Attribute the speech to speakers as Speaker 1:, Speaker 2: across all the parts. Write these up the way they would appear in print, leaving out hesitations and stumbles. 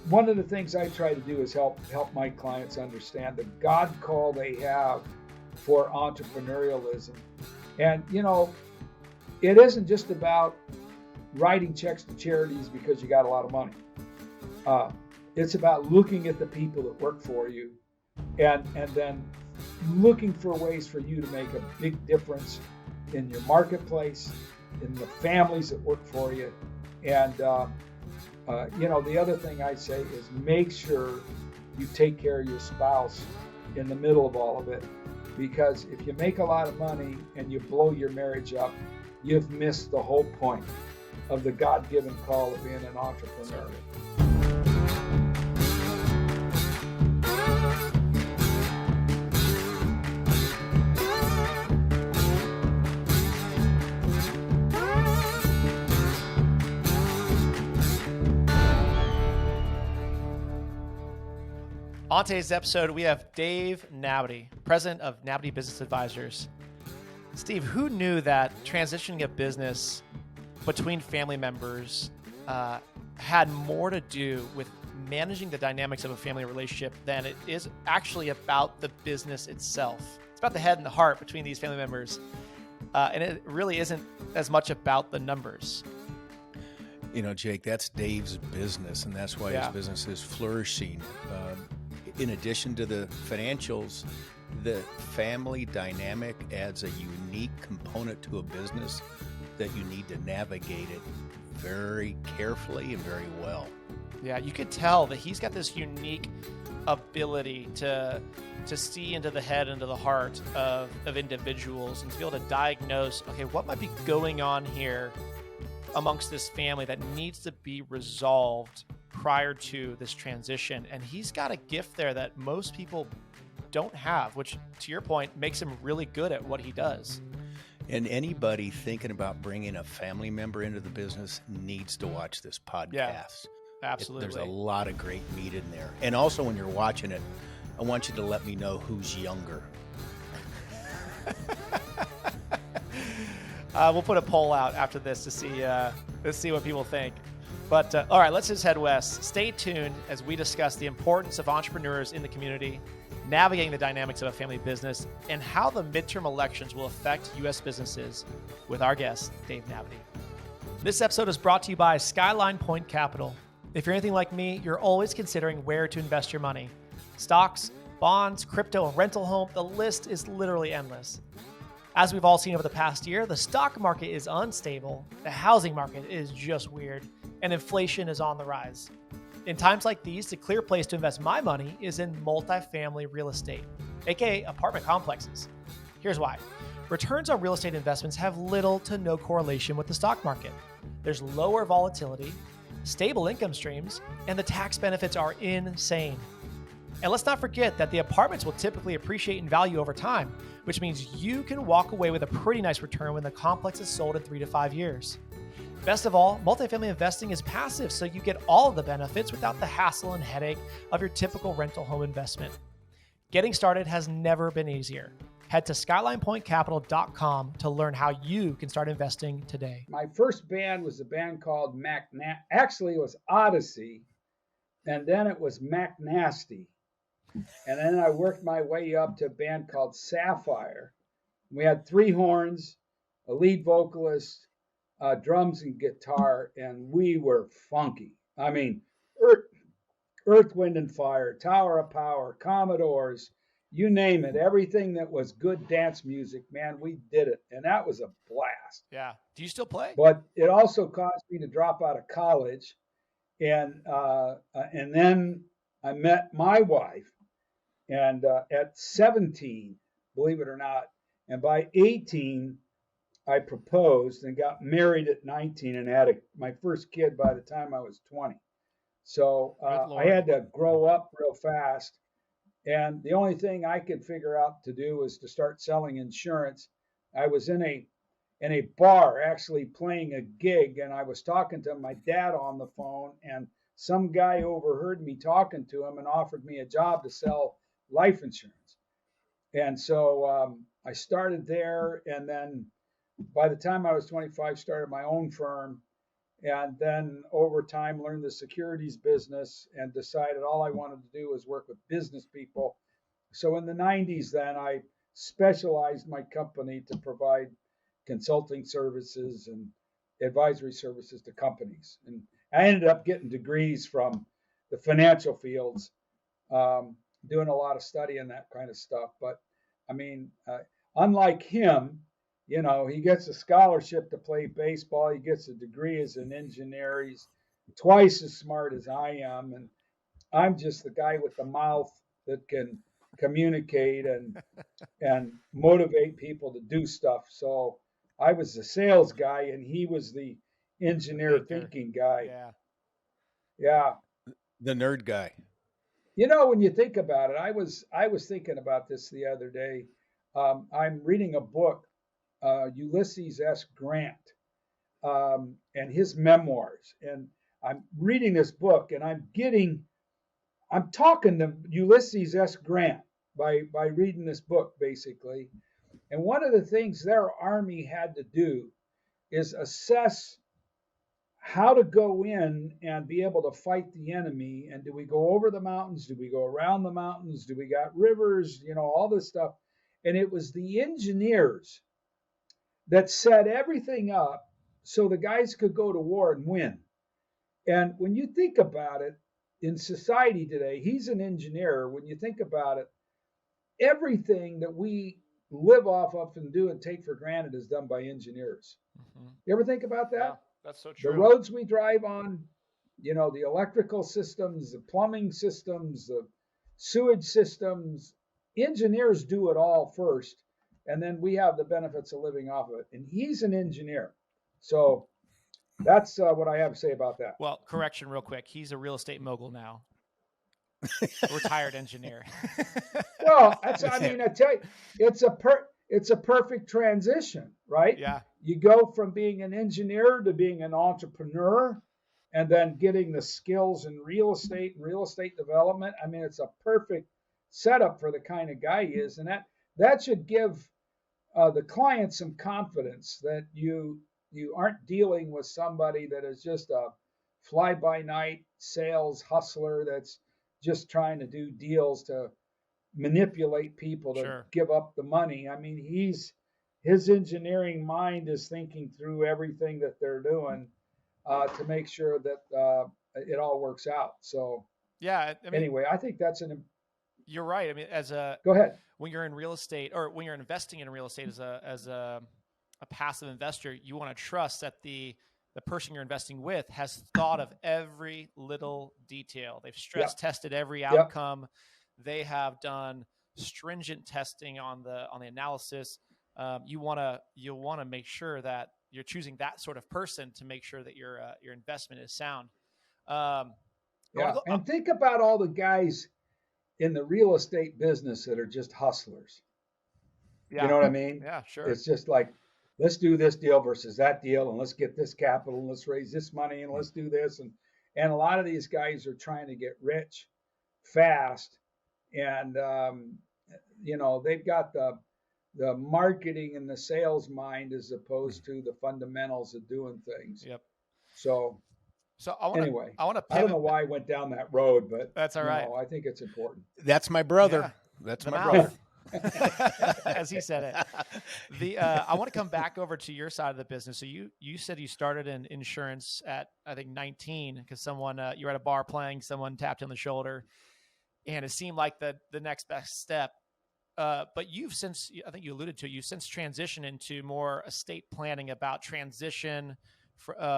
Speaker 1: one of the things I try to do is help my clients understand the God call they have for entrepreneurialism. And it isn't just about writing checks to charities because you got a lot of money. It's about looking at the people that work for you, and then looking for ways for you to make a big difference in your marketplace, in the families that work for you. And the other thing I say is make sure you take care of your spouse in the middle of all of it, because if you make a lot of money and you blow your marriage up, you've missed the whole point of the God-given call of being an entrepreneur.
Speaker 2: On today's episode, we have Dave Nabity, president of Nabity Business Advisors. Steve, who knew that transitioning a business between family members had more to do with managing the dynamics of a family relationship than it is actually about the business itself? It's about the head and the heart between these family members, and it really isn't as much about the numbers.
Speaker 3: Jake, that's Dave's business, and that's why his business is flourishing. In addition to the financials, the family dynamic adds a unique component to a business that you need to navigate it very carefully and very well.
Speaker 2: Yeah, you could tell that he's got this unique ability to see into the head, into the heart of individuals, and to be able to diagnose, okay, what might be going on here amongst this family that needs to be resolved prior to this transition. And he's got a gift there that most people don't have, which, to your point, makes him really good at what he does.
Speaker 3: And anybody thinking about bringing a family member into the business needs to watch this podcast.
Speaker 2: Yeah, absolutely.
Speaker 3: There's a lot of great meat in there. And also, when you're watching it, I want you to let me know who's younger.
Speaker 2: We'll put a poll out after this to see what people think. But all right, let's just head west. Stay tuned as we discuss the importance of entrepreneurs in the community, navigating the dynamics of a family business, and how the midterm elections will affect U.S. businesses with our guest, Dave Nabity. This episode is brought to you by Skyline Point Capital. If you're anything like me, you're always considering where to invest your money. Stocks, bonds, crypto, and rental home, the list is literally endless. As we've all seen over the past year, the stock market is unstable, the housing market is just weird, and inflation is on the rise. In times like these, the clear place to invest my money is in multifamily real estate, aka apartment complexes. Here's why. Returns on real estate investments have little to no correlation with the stock market. There's lower volatility, stable income streams, and the tax benefits are insane. And let's not forget that the apartments will typically appreciate in value over time, which means you can walk away with a pretty nice return when the complex is sold in 3 to 5 years. Best of all, multifamily investing is passive, so you get all of the benefits without the hassle and headache of your typical rental home investment. Getting started has never been easier. Head to SkylinePointCapital.com to learn how you can start investing today.
Speaker 1: My first band was a band called actually it was Odyssey, and then it was Mac Nasty. And then I worked my way up to a band called Sapphire. We had 3 horns, a lead vocalist, drums and guitar, and we were funky. I mean, Earth, Wind and Fire, Tower of Power, Commodores, you name it. Everything that was good dance music, man, we did it. And that was a blast.
Speaker 2: Yeah. Do you still play?
Speaker 1: But it also caused me to drop out of college. And then I met my wife. And at 17, believe it or not, and by 18, I proposed and got married at 19 and had my first kid by the time I was 20. So I had to grow up real fast. And the only thing I could figure out to do was to start selling insurance. I was in a bar actually playing a gig, and I was talking to my dad on the phone, and some guy overheard me talking to him and offered me a job to sell life insurance. And so I started there, and then by the time I was 25, started my own firm. and then over time learned the securities business and decided all I wanted to do was work with business people. So in the 90s, then I specialized my company to provide consulting services and advisory services to companies. And I ended up getting degrees from the financial fields, doing a lot of study and that kind of stuff. But I mean, unlike him, he gets a scholarship to play baseball. He gets a degree as an engineer. He's twice as smart as I am. And I'm just the guy with the mouth that can communicate and motivate people to do stuff. So I was the sales guy and he was the engineer thinking guy.
Speaker 2: Yeah.
Speaker 1: Yeah.
Speaker 3: The nerd guy.
Speaker 1: When you think about it, I was thinking about this the other day. I'm reading a book, Ulysses S. Grant, and his memoirs. And I'm reading this book and I'm talking to Ulysses S. Grant by reading this book, basically. And one of the things their army had to do is assess how to go in and be able to fight the enemy. And do we go over the mountains? Do we go around the mountains? Do we got rivers? All this stuff. And it was the engineers that set everything up so the guys could go to war and win. And when you think about it, in society today, he's an engineer. When you think about it, everything that we live off of and do and take for granted is done by engineers. Mm-hmm. You ever think about that?
Speaker 2: Yeah, that's so true.
Speaker 1: The roads we drive on, the electrical systems, the plumbing systems, the sewage systems, engineers do it all first, and then we have the benefits of living off of it. And he's an engineer. So that's what I have to say about that.
Speaker 2: Well, correction real quick. He's a real estate mogul now. Retired engineer.
Speaker 1: Well, I tell you, it's a perfect transition, right?
Speaker 2: Yeah.
Speaker 1: You go from being an engineer to being an entrepreneur and then getting the skills in real estate and real estate development. I mean, it's a perfect setup for the kind of guy he is. And that should give the client some confidence that you aren't dealing with somebody that is just a fly-by-night sales hustler that's just trying to do deals to manipulate people to give up the money. I mean, his engineering mind is thinking through everything that they're doing to make sure that it all works out. So
Speaker 2: yeah.
Speaker 1: Anyway, I think that's
Speaker 2: You're right. I mean,
Speaker 1: go ahead.
Speaker 2: When you're in real estate or when you're investing in real estate as a passive investor, you want to trust that the person you're investing with has thought of every little detail. They've stress tested every outcome. They have done stringent testing on the analysis. You want to make sure that you're choosing that sort of person to make sure that your investment is sound.
Speaker 1: And think about all the guys in the real estate business that are just hustlers. Yeah. You know what I mean?
Speaker 2: Yeah, sure.
Speaker 1: It's just like, let's do this deal versus that deal, and let's get this capital, and let's raise this money, and let's do this. And a lot of these guys are trying to get rich fast, and they've got the marketing and the sales mind as opposed to the fundamentals of doing things.
Speaker 2: Yep.
Speaker 1: So
Speaker 2: I want to.
Speaker 1: I don't know why I went down that road, but
Speaker 2: that's all right.
Speaker 1: I think it's important.
Speaker 3: That's my brother. Yeah. That's my brother.
Speaker 2: As he said it. I want to come back over to your side of the business. So you said you started in insurance at, I think, 19 because someone you were at a bar playing, someone tapped you on the shoulder, and it seemed like the next best step. But you've since, I think you alluded to it, you've since transitioned into more estate planning about transition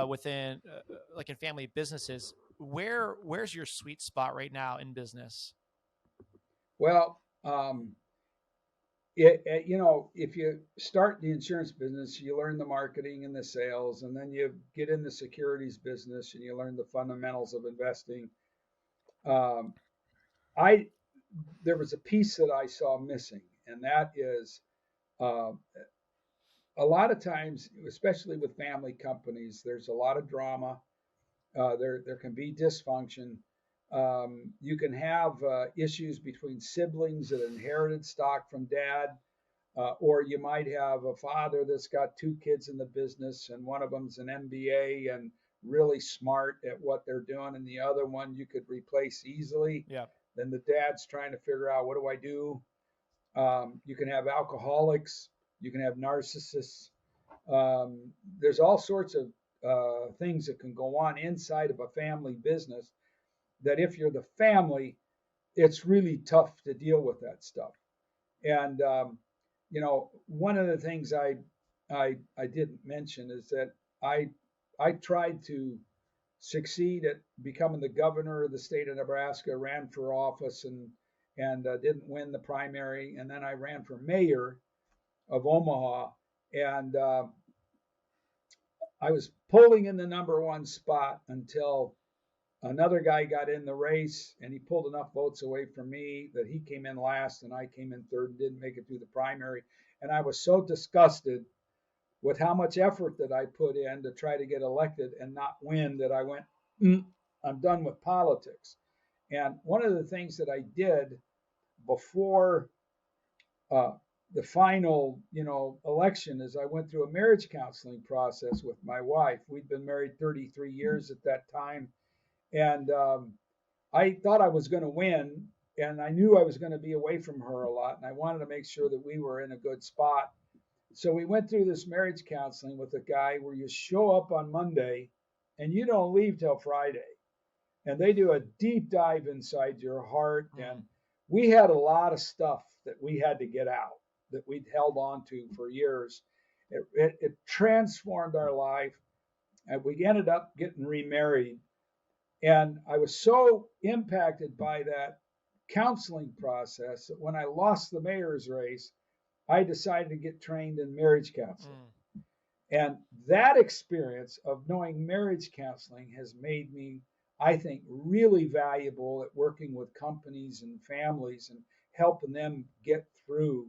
Speaker 2: within like in family businesses. Where's your sweet spot right now in business?
Speaker 1: Well, if you start the insurance business, you learn the marketing and the sales, and then you get in the securities business and you learn the fundamentals of investing. There was a piece that I saw missing, and that is a lot of times, especially with family companies, there's a lot of drama. There can be dysfunction. You can have issues between siblings that inherited stock from dad, or you might have a father that's got two kids in the business and one of them's an MBA and really smart at what they're doing, and the other one you could replace easily.
Speaker 2: Yeah.
Speaker 1: Then the dad's trying to figure out, what do I do? You can have alcoholics, you can have narcissists. There's all sorts of things that can go on inside of a family business that if you're the family, it's really tough to deal with that stuff. And one of the things I didn't mention is that I tried to succeed at becoming the governor of the state of Nebraska, ran for office and didn't win the primary, and then I ran for mayor of Omaha, and I was polling in the number one spot until another guy got in the race, and he pulled enough votes away from me that he came in last and I came in third and didn't make it through the primary. And I was so disgusted with how much effort that I put in to try to get elected and not win that I went, I'm done with politics. And one of the things that I did before the final, election is I went through a marriage counseling process with my wife. We'd been married 33 years at that time. And I thought I was going to win, and I knew I was going to be away from her a lot, and I wanted to make sure that we were in a good spot. So we went through this marriage counseling with a guy where you show up on Monday and you don't leave till Friday. And they do a deep dive inside your heart. And we had a lot of stuff that we had to get out that we'd held on to for years. It transformed our life. And we ended up getting remarried. And I was so impacted by that counseling process that when I lost the mayor's race, I decided to get trained in marriage counseling. And that experience of knowing marriage counseling has made me, I think, really valuable at working with companies and families and helping them get through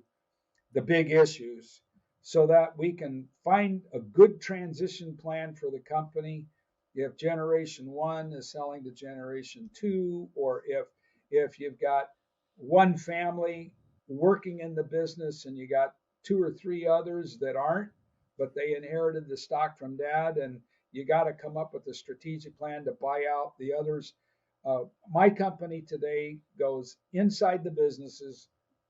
Speaker 1: the big issues so that we can find a good transition plan for the company. If generation one is selling to generation two, or if you've got one family working in the business and you got two or three others that aren't, but they inherited the stock from dad, and you got to come up with a strategic plan to buy out the others. My company today goes inside the businesses.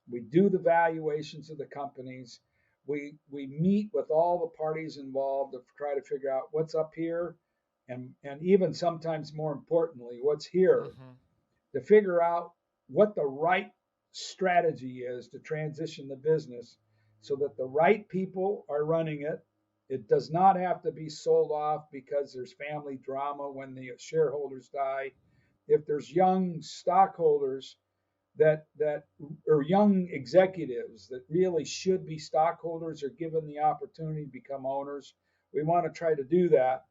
Speaker 1: We do the valuations of the companies. We meet with all the parties involved to try to figure out what's up here, and even sometimes more importantly, what's here, to figure out what the right strategy is to transition the business so that the right people are running it. It does not have to be sold off because there's family drama when the shareholders die. If there's young stockholders that or young executives that really should be stockholders are given the opportunity to become owners, we want to try to do that.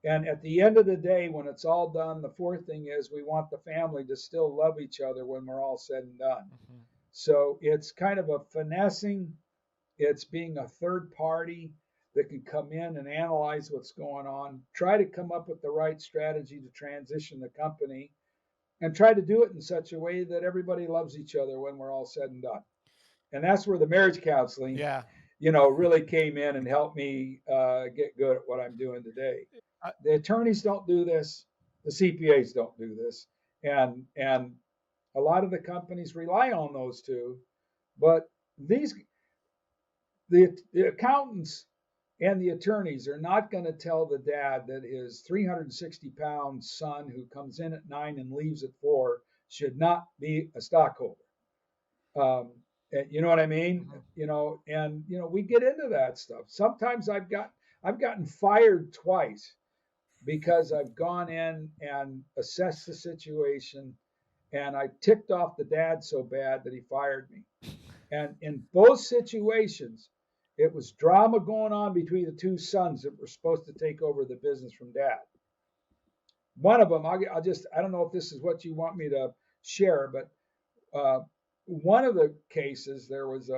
Speaker 1: And at the end of the day, when it's all done, the fourth thing is we want the family to still love each other when we're all said and done. So it's kind of a finessing. It's being a third party that can come in and analyze what's going on, try to come up with the right strategy to transition the company, and try to do it in such a way that everybody loves each other when we're all said and done. And that's where the marriage counseling, really came in and helped me get good at what I'm doing today. The attorneys don't do this. The CPAs don't do this. And a lot of the companies rely on those two. But the accountants and the attorneys are not going to tell the dad that his 360-pound son who comes in at 9 and leaves at 4 should not be a stockholder. You know what I mean? We get into that stuff. Sometimes I've gotten fired twice because I've gone in and assessed the situation, and I ticked off the dad so bad that he fired me. And in both situations, it was drama going on between the two sons that were supposed to take over the business from dad. One of them, I don't know if this is what you want me to share, but one of the cases, there was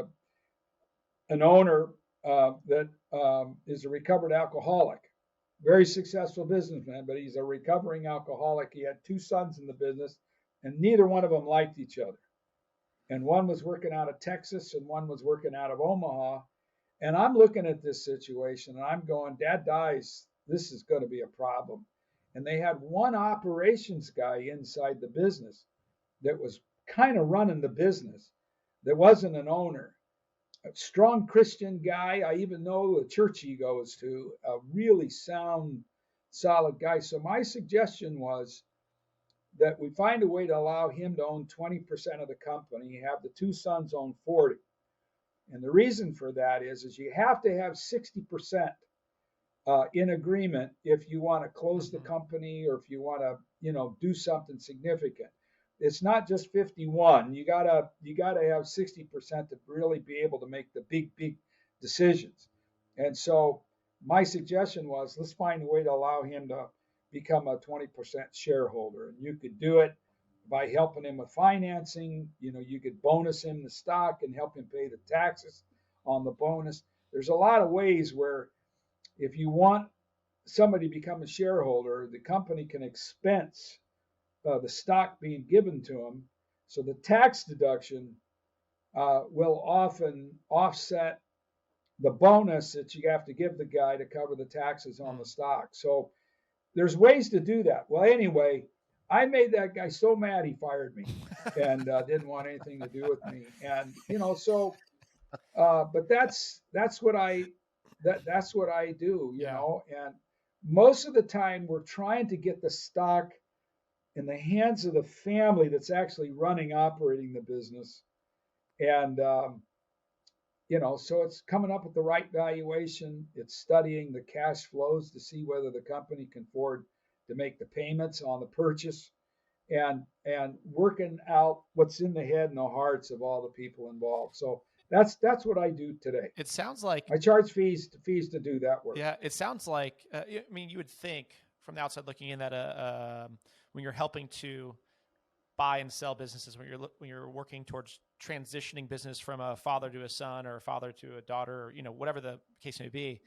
Speaker 1: an owner that is a recovered alcoholic, very successful businessman, but he's a recovering alcoholic. He had two sons in the business, and neither one of them liked each other. And one was working out of Texas and one was working out of Omaha. And I'm looking at this situation and I'm going, Dad dies this is going to be a problem. And they had one operations guy inside the business that was kind of running the business, that wasn't an owner. A strong Christian guy. I even know the church he goes to, a really sound, solid guy. So my suggestion was that we find a way to allow him to own 20% of the company, have the two sons own 40. And the reason for that is you have to have 60% in agreement if you want to close the company or if you want to, do something significant. It's not just 51. You gotta have 60% to really be able to make the big decisions. And so my suggestion was, let's find a way to allow him to become a 20% shareholder. And you could do it by helping him with financing. You could bonus him the stock and help him pay the taxes on the bonus. There's a lot of ways where if you want somebody to become a shareholder, the company can expense the stock being given to them. So the tax deduction will often offset the bonus that you have to give the guy to cover the taxes on the stock. So there's ways to do that. Well, anyway, I made that guy so mad he fired me and didn't want anything to do with me. And but that's what that's what I do, And most of the time we're trying to get the stock in the hands of the family that's actually operating the business. And, so it's coming up with the right valuation. It's studying the cash flows to see whether the company can afford to make the payments on the purchase and working out what's in the head and the hearts of all the people involved. So that's what I do today.
Speaker 2: It sounds like
Speaker 1: I charge fees to do that work.
Speaker 2: Yeah, it sounds like, you would think from the outside looking in that when you're helping to buy and sell businesses, when you're working towards transitioning business from a father to a son or a father to a daughter, or, whatever the case may be,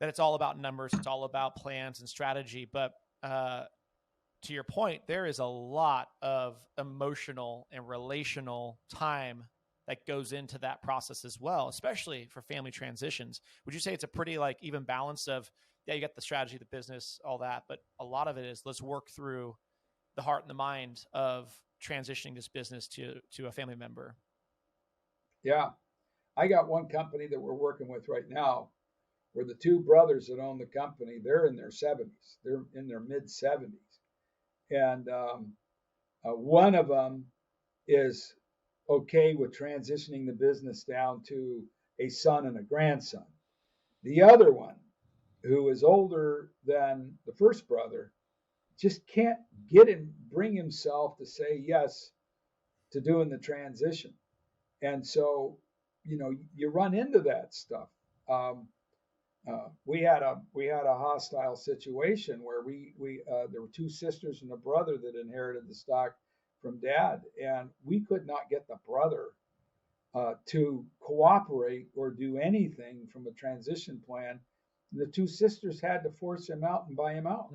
Speaker 2: that it's all about numbers, it's all about plans and strategy. But to your point, there is a lot of emotional and relational time that goes into that process as well, especially for family transitions. Would you say it's a pretty even balance of, you got the strategy, the business, all that, but a lot of it is, let's work through the heart and the mind of transitioning this business to a family member?
Speaker 1: Yeah. I got one company that we're working with right now where the two brothers that own the company, they're in their 70s. They're in their mid 70s. And one of them is okay with transitioning the business down to a son and a grandson. The other one, who is older than the first brother, just can't bring himself to say yes to doing the transition. And so, you run into that stuff. We had a hostile situation where there were two sisters and a brother that inherited the stock from dad, and we could not get the brother to cooperate or do anything from a transition plan. The two sisters had to force him out and buy him out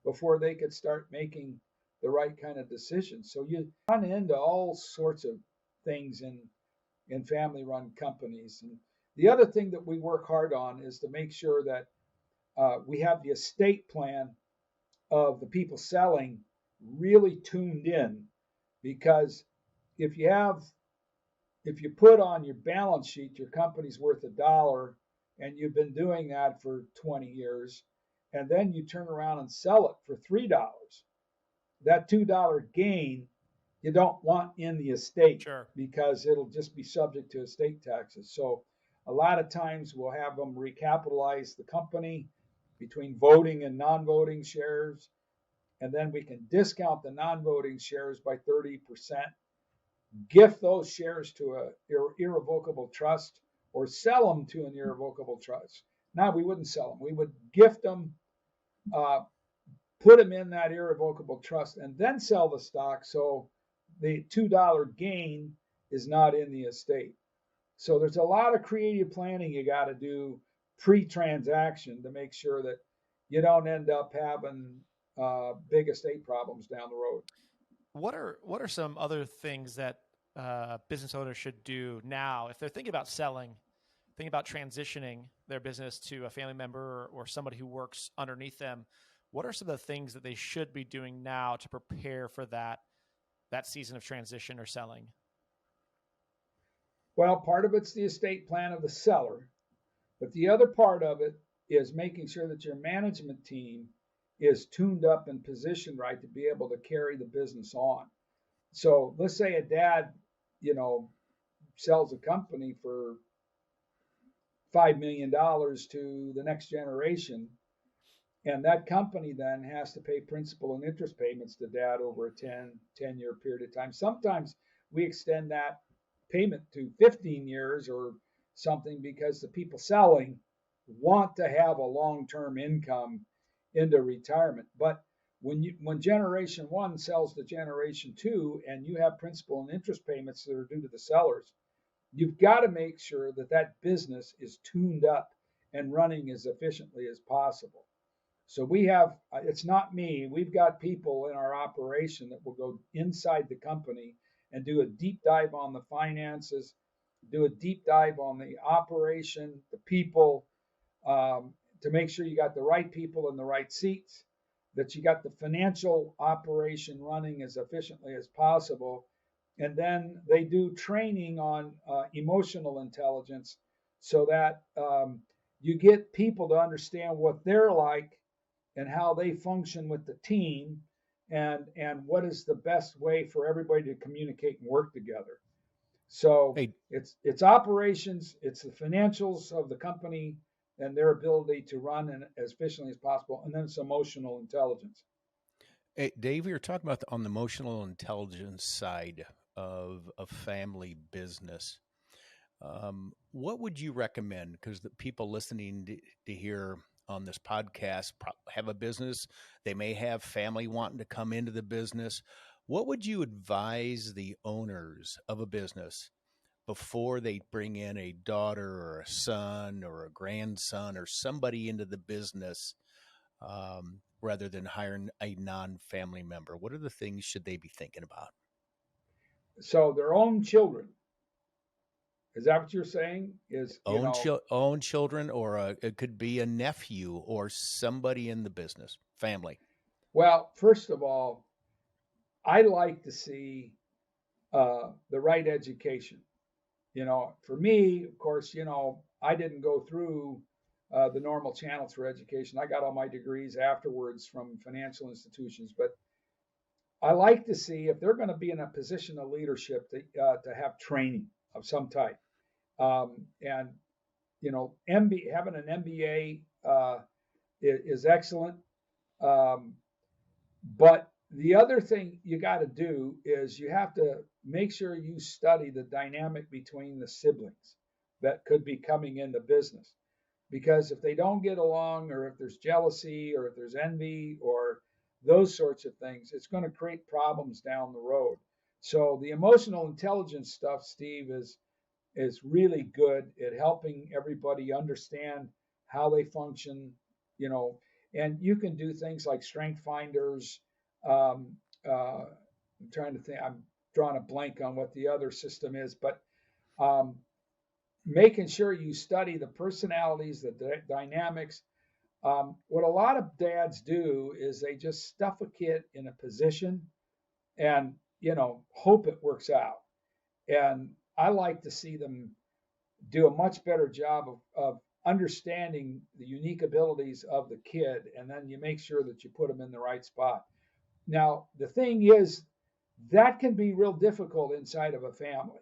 Speaker 1: before they could start making the right kind of decisions. So you run into all sorts of things in family-run companies. And the other thing that we work hard on is to make sure that we have the estate plan of the people selling really tuned in, because if you put on your balance sheet your company's worth $1 and you've been doing that for 20 years, and then you turn around and sell it for $3, that $2 gain you don't want in the estate.
Speaker 2: Sure.
Speaker 1: Because it'll just be subject to estate taxes. So a lot of times we'll have them recapitalize the company between voting and non-voting shares, and then we can discount the non-voting shares by 30%, gift those shares to an irrevocable trust, or sell them to an irrevocable trust. Now, we wouldn't sell them. We would gift them, put them in that irrevocable trust, and then sell the stock, so the $2 gain is not in the estate. So there's a lot of creative planning you got to do pre-transaction to make sure that you don't end up having big estate problems down the road.
Speaker 2: What are some other things that business owners should do now if they're thinking about selling? thinking about transitioning their business to a family member or somebody who works underneath them, what are some of the things that they should be doing now to prepare for that season of transition or selling?
Speaker 1: Well, part of it's the estate plan of the seller, but the other part of it is making sure that your management team is tuned up and positioned right to be able to carry the business on. So let's say a dad, sells a company for $5 million to the next generation, and that company then has to pay principal and interest payments to dad over a 10-year period of time. Sometimes we extend that payment to 15 years or something because the people selling want to have a long-term income into retirement. But when generation one sells to generation two and you have principal and interest payments that are due to the sellers, you've got to make sure that that business is tuned up and running as efficiently as possible. So we have, it's not me, we've got people in our operation that will go inside the company and do a deep dive on the finances, do a deep dive on the operation, the people, to make sure you got the right people in the right seats, that you got the financial operation running as efficiently as possible. And then they do training on emotional intelligence so that you get people to understand what they're like and how they function with the team, and what is the best way for everybody to communicate and work together. So
Speaker 3: Hey,
Speaker 1: it's operations, it's the financials of the company and their ability to run as efficiently as possible, and then it's emotional intelligence.
Speaker 3: hey, Dave, you're talking about on the emotional intelligence side of a family business. What would you recommend? Because the people listening to hear on this podcast have a business. They may have family wanting to come into the business. What would you advise the owners of a business before they bring in a daughter or a son or a grandson or somebody into the business, rather than hiring a non-family member? What are the things should they be thinking about?
Speaker 1: So their own children. Is that what you're saying? Is
Speaker 3: Own children, or it could be a nephew or somebody in the business family.
Speaker 1: well, first of all, I like to see the right education. For me, of course, I didn't go through the normal channels for education. I got all my degrees afterwards from financial institutions, but I like to see if they're going to be in a position of leadership to have training of some type. And having an MBA is excellent. But the other thing you got to do is you have to make sure you study the dynamic between the siblings that could be coming into business. Because if they don't get along, or if there's jealousy, or if there's envy, or those sorts of things, it's going to create problems down the road. So the emotional intelligence stuff, Steve, is really good at helping everybody understand how they function, and you can do things like strength finders. Um, I'm trying to think, I'm drawing a blank on what the other system is, but um, making sure you study the personalities, the dynamics. What a lot of dads do is they just stuff a kid in a position and, hope it works out. And I like to see them do a much better job of understanding the unique abilities of the kid, and then you make sure that you put them in the right spot. Now, the thing is, that can be real difficult inside of a family.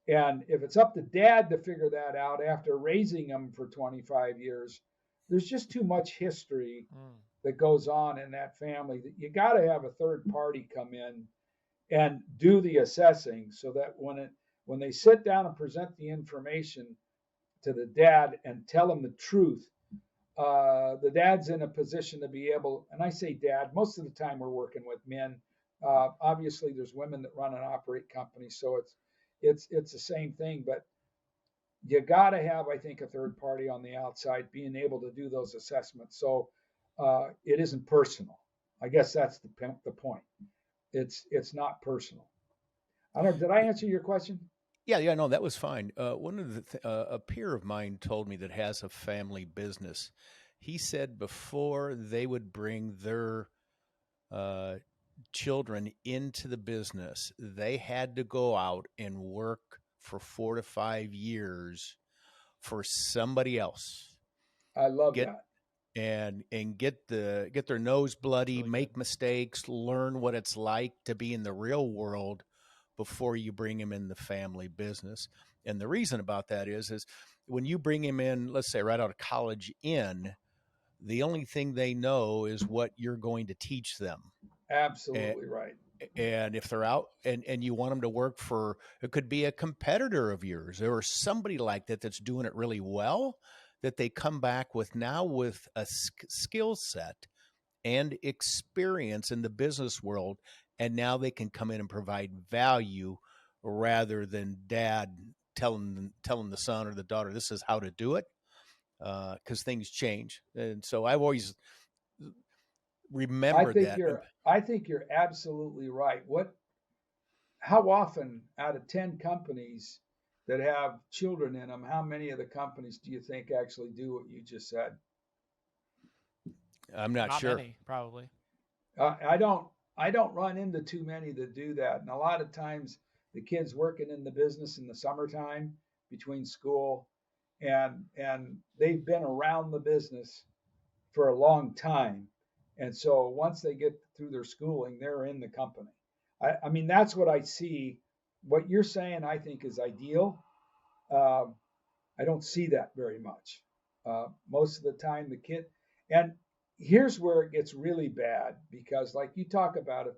Speaker 1: And if it's up to dad to figure that out after raising them for 25 years, there's just too much history that goes on in that family that you got to have a third party come in and do the assessing, so that when they sit down and present the information to the dad and tell him the truth, the dad's in a position to be able, and I say dad, most of the time we're working with men. Obviously, there's women that run and operate companies, so it's the same thing. But you got to have, I think, a third party on the outside being able to do those assessments, so it isn't personal. I guess that's the point. It's not personal. I don't know. Did I answer your question?
Speaker 3: Yeah, no, that was fine. One of a peer of mine told me that has a family business. He said before they would bring their uh, children into the business, they had to go out and work for 4 to 5 years for somebody else.
Speaker 1: I love
Speaker 3: Get
Speaker 1: that.
Speaker 3: and get their nose bloody,
Speaker 2: Really
Speaker 3: make
Speaker 2: good.
Speaker 3: mistakes, learn what it's like to be in the real world before you bring him in the family business. And the reason about that is when you bring him in, let's say right out of college the only thing they know is what you're going to teach them.
Speaker 1: Absolutely right.
Speaker 3: And if they're out and you want them to work for, it could be a competitor of yours or somebody like that that's doing it really well, that they come back with now with a skill set and experience in the business world, and now they can come in and provide value rather than dad telling the son or the daughter this is how to do it, because things change. And so I've always
Speaker 1: I
Speaker 3: remembered
Speaker 1: think
Speaker 3: that.
Speaker 1: you're I think you're absolutely right. How often out of 10 companies that have children in them, how many of the companies do you think actually do what you just said?
Speaker 3: I'm not
Speaker 2: Not
Speaker 3: sure.
Speaker 2: many, probably.
Speaker 1: I don't run into too many that do that. And a lot of times the kids working in the business in the summertime between school and they've been around the business for a long time. And so once they get through their schooling, they're in the company. I mean, that's what I see. What you're saying, I think, is ideal. Um, I don't see that very much. Most of the time, the kid, and here's where it gets really bad because, like you talk about it,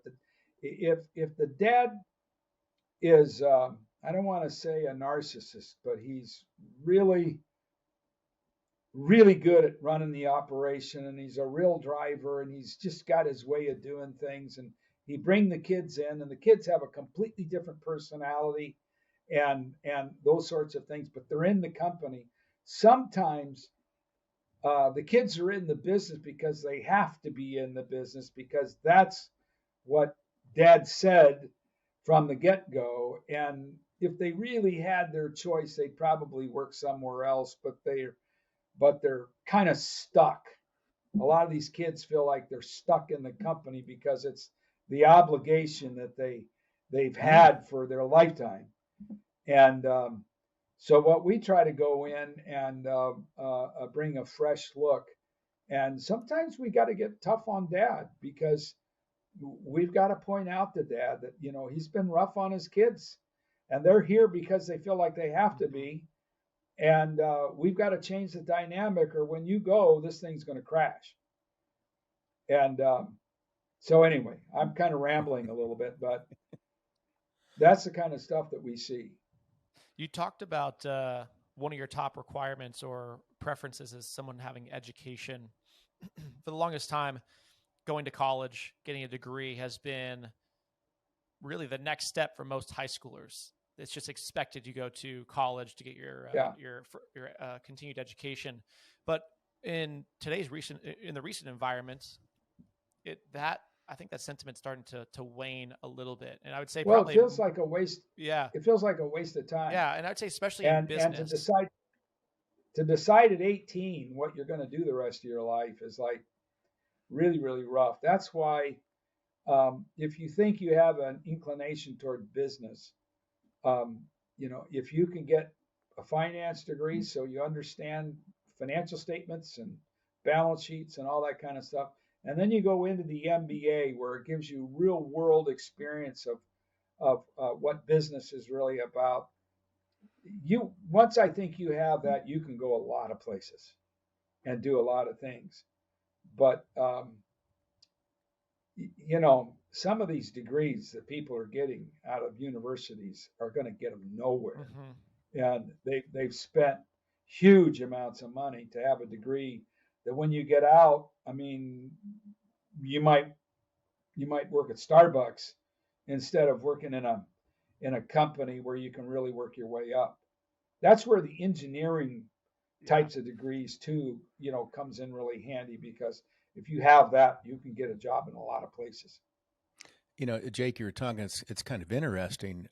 Speaker 1: if the dad is, I don't want to say a narcissist, but he's really really good at running the operation and he's a real driver and he's just got his way of doing things and he bring the kids in and the kids have a completely different personality and those sorts of things but they're in the company sometimes the kids are in the business because they have to be in the business because that's what dad said from the get-go and if they really had their choice they'd probably work somewhere else but they're kind of stuck. A lot of these kids feel like they're stuck in the company because it's the obligation that they've had for their lifetime. And so what we try to go in and bring a fresh look. And sometimes we got to get tough on dad because we've got to point out to dad that he's been rough on his kids, and they're here because they feel like they have to be and we've got to change the dynamic or when you go this thing's going to crash and so anyway I'm kind of rambling a little bit but that's the kind of stuff that we see.
Speaker 2: You talked about one of your top requirements or preferences is someone having education. For the longest time, going to college, getting a degree has been really the next step for most high schoolers. It's just expected you go to college to get your continued education. But in the recent environment, I think that sentiment's starting to wane a little bit. And I would say
Speaker 1: well
Speaker 2: probably
Speaker 1: it feels like a waste.
Speaker 2: Yeah.
Speaker 1: It feels like a waste of time.
Speaker 2: Yeah, and I'd say especially in
Speaker 1: and
Speaker 2: business.
Speaker 1: to decide at 18 what you're going to do the rest of your life is like really really rough. That's why if you think you have an inclination toward business, if you can get a finance degree so you understand financial statements and balance sheets and all that kind of stuff, and then you go into the MBA where it gives you real world experience of what business is really about. Once I think you have that, you can go a lot of places and do a lot of things. But some of these degrees that people are getting out of universities are going to get them nowhere. And they've spent huge amounts of money to have a degree that when you get out, I mean, you might work at Starbucks instead of working in a company where you can really work your way up. That's where the engineering types of degrees too, comes in really handy because if you have that, you can get a job in a lot of places.
Speaker 3: Jake, you were talking. It's kind of interesting.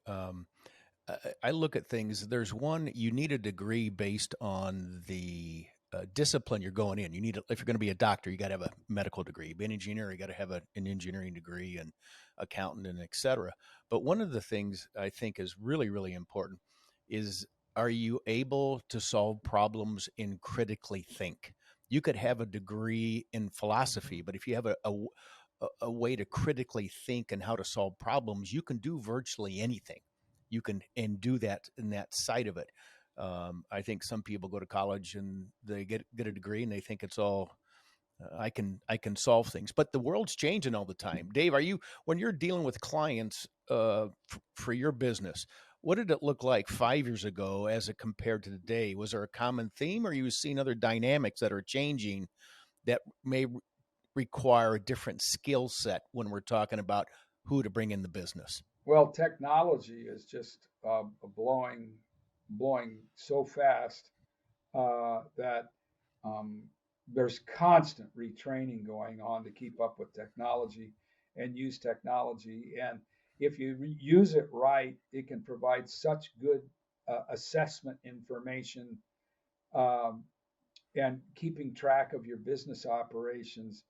Speaker 3: I look at things. There's one, you need a degree based on the discipline you're going in. If you're going to be a doctor, you got to have a medical degree. Be an engineer, you got to have an engineering degree, and accountant, and et cetera. But one of the things I think is really, really important is, are you able to solve problems and critically think? You could have a degree in philosophy, but if you have a way to critically think and how to solve problems, you can do virtually anything. You can and do that in that side of it. I think some people go to college and they get a degree and they think it's all I can solve things. But the world's changing all the time. Dave, when you're dealing with clients for your business, what did it look like 5 years ago as it compared to today? Was there a common theme, or are you seeing other dynamics that are changing that may require a different skill set when we're talking about who to bring in the business?
Speaker 1: Well, technology is just blowing so fast that um, there's constant retraining going on to keep up with technology and use technology. And if you use it right, it can provide such good assessment information, um, and keeping track of your business operations,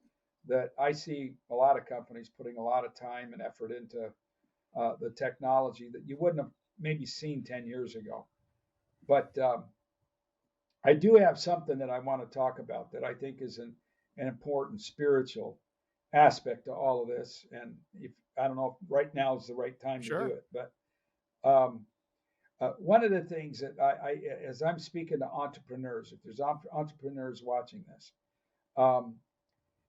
Speaker 1: that I see a lot of companies putting a lot of time and effort into the technology that you wouldn't have maybe seen 10 years ago. But I do have something that I want to talk about that I think is an important spiritual aspect to all of this. And if I don't know if right now is the right time
Speaker 2: Sure.
Speaker 1: to do it, but one of the things that as I'm speaking to entrepreneurs, if there's entrepreneurs watching this, um,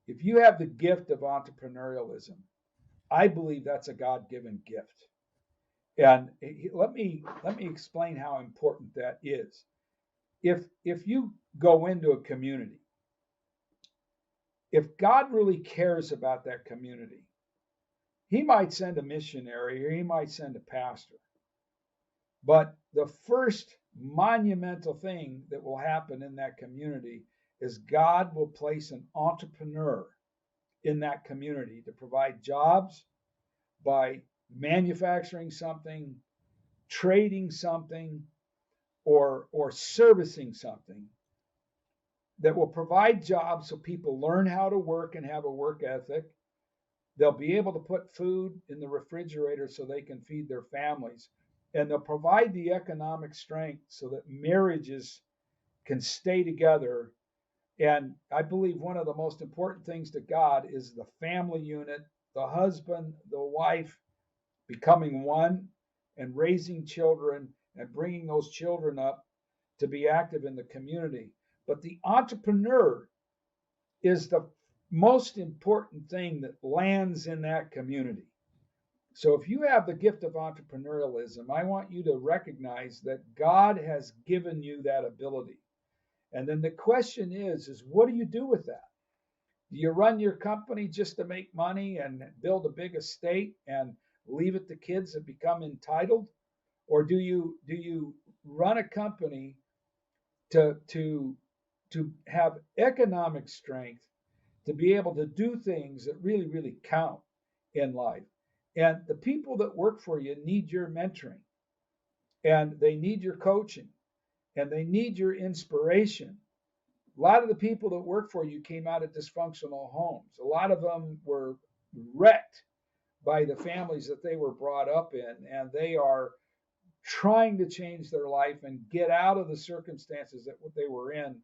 Speaker 1: if you have the gift of entrepreneurialism, I believe that's a God-given gift. And let me explain how important that is. If you go into a community, if God really cares about that community, he might send a missionary or he might send a pastor. But the first monumental thing that will happen in that community is God will place an entrepreneur in that community to provide jobs by manufacturing something, trading something, or servicing something that will provide jobs so people learn how to work and have a work ethic. They'll be able to put food in the refrigerator so they can feed their families. And they'll provide the economic strength so that marriages can stay together. And I believe one of the most important things to God is the family unit, the husband, the wife becoming one and raising children and bringing those children up to be active in the community. But the entrepreneur is the most important thing that lands in that community. So if you have the gift of entrepreneurialism, I want you to recognize that God has given you that ability. And then the question is what do you do with that? Do you run your company just to make money and build a big estate and leave it to kids that become entitled? Or do you run a company to have economic strength to be able to do things that really, really count in life? And the people that work for you need your mentoring, and they need your coaching, and they need your inspiration. A lot of the people that work for you came out of dysfunctional homes. A lot of them were wrecked by the families that they were brought up in, and they are trying to change their life and get out of the circumstances that they were in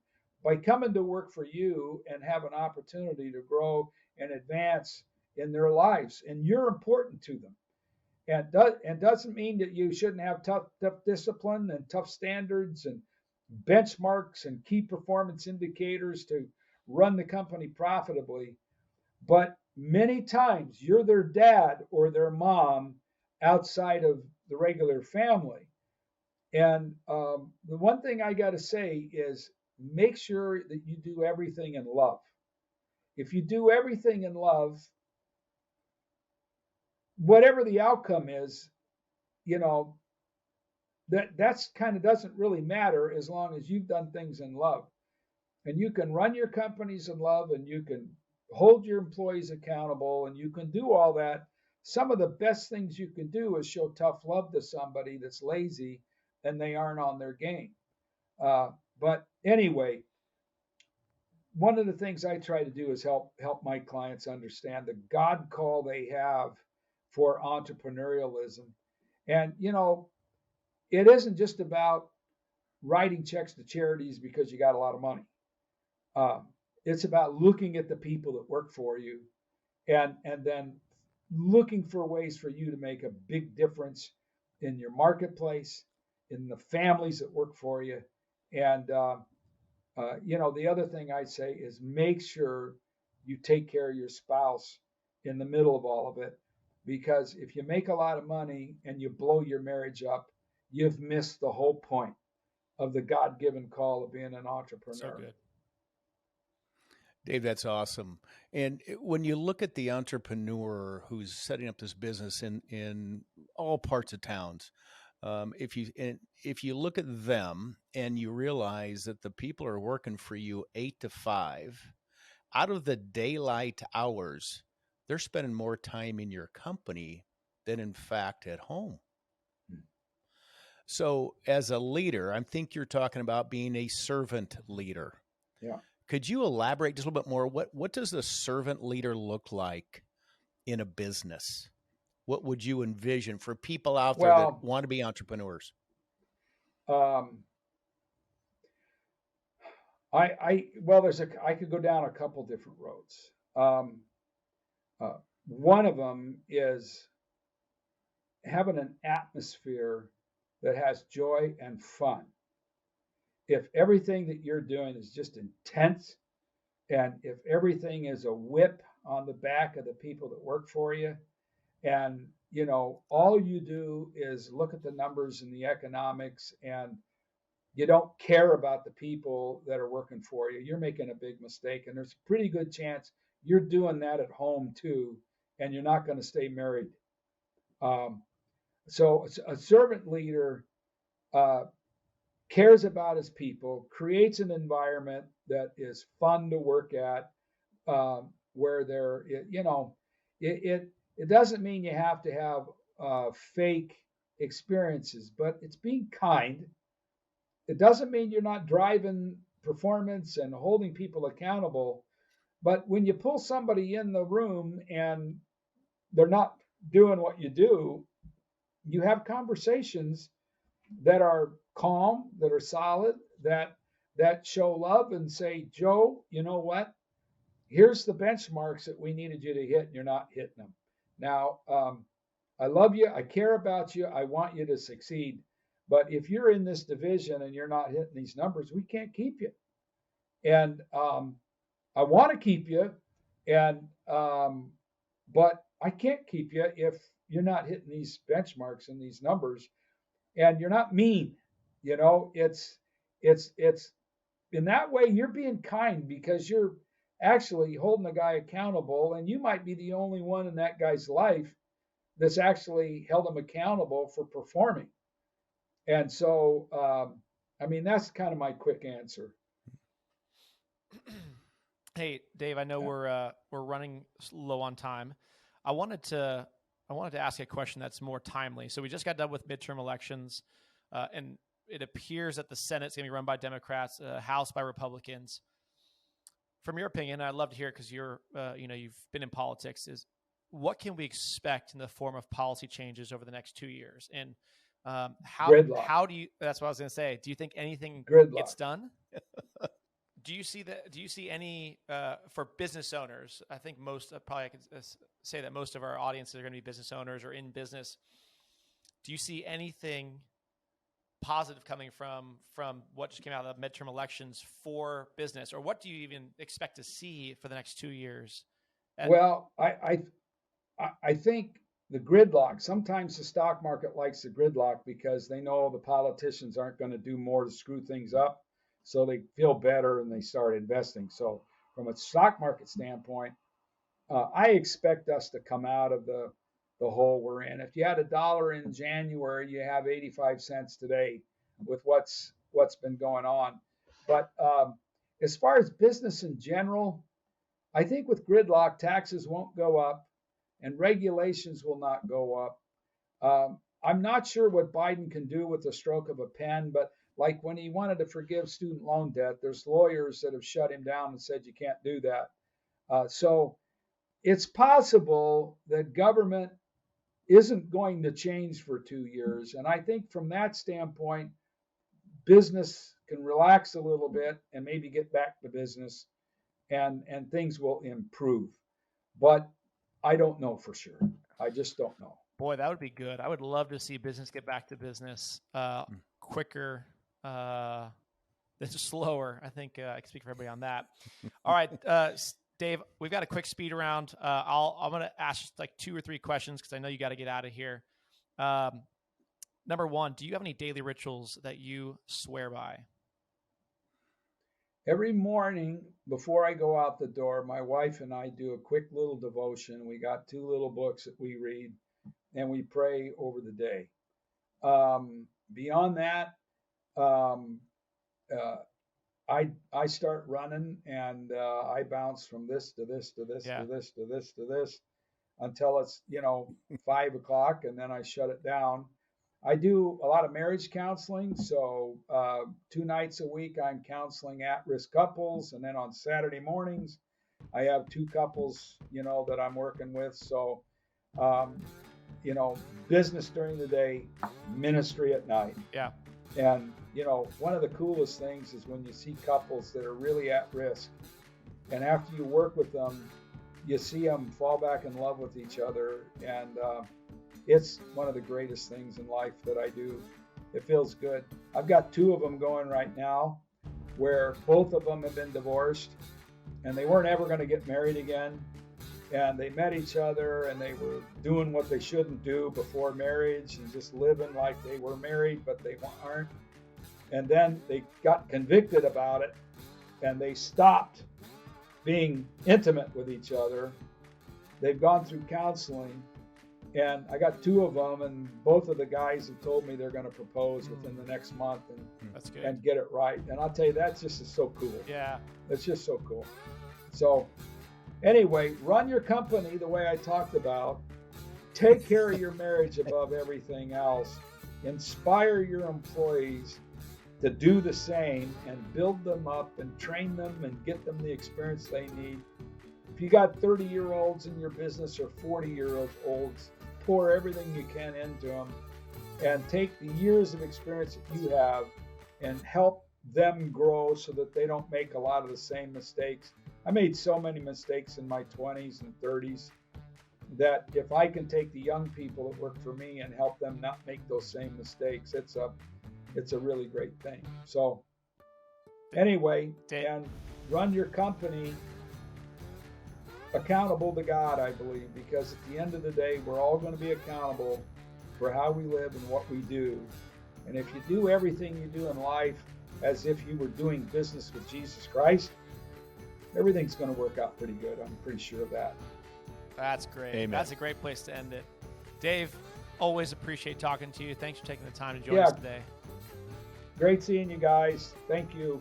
Speaker 1: by coming to work for you and have an opportunity to grow and advance in their lives. And you're important to them. And doesn't mean that you shouldn't have tough discipline and tough standards and benchmarks and key performance indicators to run the company profitably. But many times you're their dad or their mom outside of the regular family. And the one thing I got to say is make sure that you do everything in love. If you do everything in love, whatever the outcome is, you know, that's kind of doesn't really matter as long as you've done things in love. And you can run your companies in love, and you can hold your employees accountable, and you can do all that some of the best things you can do is show tough love to somebody that's lazy and they aren't on their game. But anyway, one of the things I try to do is help my clients understand the God call they have for entrepreneurialism. And it isn't just about writing checks to charities because you got a lot of money. It's about looking at the people that work for you and then looking for ways for you to make a big difference in your marketplace, in the families that work for you. And, the other thing I'd say is make sure you take care of your spouse in the middle of all of it. Because if you make a lot of money and you blow your marriage up, you've missed the whole point of the God-given call of being an entrepreneur.
Speaker 2: So good.
Speaker 3: Dave, that's awesome. And when you look at the entrepreneur who's setting up this business in all parts of towns, if you look at them and you realize that the people are working for you 8 to 5, out of the daylight hours, they're spending more time in your company than in fact at home. So as a leader, I think you're talking about being a servant leader.
Speaker 1: Yeah.
Speaker 3: Could you elaborate just a little bit more? What does a servant leader look like in a business? What would you envision for people out there that want to be entrepreneurs?
Speaker 1: I could go down a couple different roads. One of them is having an atmosphere that has joy and fun. If everything that you're doing is just intense, and if everything is a whip on the back of the people that work for you, and all you do is look at the numbers and the economics, and you don't care about the people that are working for you, you're making a big mistake. And there's a pretty good chance you're doing that at home too, and you're not going to stay married. So a servant leader cares about his people, creates an environment that is fun to work at, where it doesn't mean you have to have fake experiences, but it's being kind. It doesn't mean you're not driving performance and holding people accountable, but when you pull somebody in the room and they're not doing what you do, you have conversations that are calm, that are solid, that show love and say, Joe, you know what? Here's the benchmarks that we needed you to hit, and you're not hitting them. Now, I love you. I care about you. I want you to succeed. But if you're in this division and you're not hitting these numbers, we can't keep you. And I want to keep you, but I can't keep you if you're not hitting these benchmarks and these numbers. And you're not mean. It's in that way you're being kind because you're actually holding the guy accountable, and you might be the only one in that guy's life that's actually held him accountable for performing. And so, that's kind of my quick answer.
Speaker 2: Hey, Dave, I know we're running low on time. I wanted to ask a question that's more timely. So we just got done with midterm elections, and it appears that the Senate's going to be run by Democrats, House by Republicans. From your opinion, I'd love to hear it because you've been in politics. Is what can we expect in the form of policy changes over the next 2 years? And how do you? That's what I was going to say. Do you think anything gets done? Do you see any for business owners? I think I could say that most of our audiences are going to be business owners or in business. Do you see anything positive coming from what just came out of the midterm elections for business, or what do you even expect to see for the next 2 years?
Speaker 1: Well, I think the gridlock. Sometimes the stock market likes the gridlock because they know the politicians aren't going to do more to screw things up. So they feel better and they start investing. So from a stock market standpoint, I expect us to come out of the hole we're in. If you had $1 in January, you have 85 cents today with what's been going on. But as far as business in general, I think with gridlock, taxes won't go up. and regulations will not go up. I'm not sure what Biden can do with the stroke of a pen, but like when he wanted to forgive student loan debt, there's lawyers that have shut him down and said you can't do that. So it's possible that government isn't going to change for 2 years. And I think from that standpoint, business can relax a little bit and maybe get back to business, and things will improve. But I don't know for sure. I just don't know.
Speaker 2: Boy, that would be good. I would love to see business get back to business quicker than slower. I think I can speak for everybody on that. All right, Dave, we've got a quick speed round. I'm going to ask like 2 or 3 questions because I know you got to get out of here. Number 1, do you have any daily rituals that you swear by?
Speaker 1: Every morning before I go out the door, my wife and I do a quick little devotion. We got 2 little books that we read, and we pray over the day. Beyond that, I start running, and I bounce from this to this to this to this to this to this until it's 5 o'clock, and then I shut it down. I do a lot of marriage counseling, so 2 nights a week I'm counseling at-risk couples, and then on Saturday mornings I have 2 couples that I'm working with. So business during the day, ministry at night.
Speaker 2: Yeah.
Speaker 1: And one of the coolest things is when you see couples that are really at risk, and after you work with them, you see them fall back in love with each other, and it's one of the greatest things in life that I do. It feels good. I've got 2 of them going right now where both of them have been divorced, and they weren't ever going to get married again. And they met each other, and they were doing what they shouldn't do before marriage and just living like they were married, but they aren't. And then they got convicted about it, and they stopped being intimate with each other. They've gone through counseling, and I got 2 of them, and both of the guys have told me they're going to propose within the next month and get it right. And I'll tell you, that's just so cool.
Speaker 2: Yeah.
Speaker 1: It's just so cool. So anyway, run your company the way I talked about. Take care of your marriage above everything else. Inspire your employees to do the same, and build them up and train them and get them the experience they need. If you got 30-year-olds in your business or 40-year-olds, pour everything you can into them, and take the years of experience that you have and help them grow so that they don't make a lot of the same mistakes. I made so many mistakes in my 20s and 30s that if I can take the young people that work for me and help them not make those same mistakes, it's a really great thing. So anyway, and run your company accountable to God, I believe, because at the end of the day, we're all going to be accountable for how we live and what we do. And if you do everything you do in life as if you were doing business with Jesus Christ, everything's going to work out pretty good. I'm pretty sure of that.
Speaker 2: That's great. Amen. That's a great place to end it. Dave, always appreciate talking to you. Thanks for taking the time to join us today.
Speaker 1: Great seeing you guys. Thank you.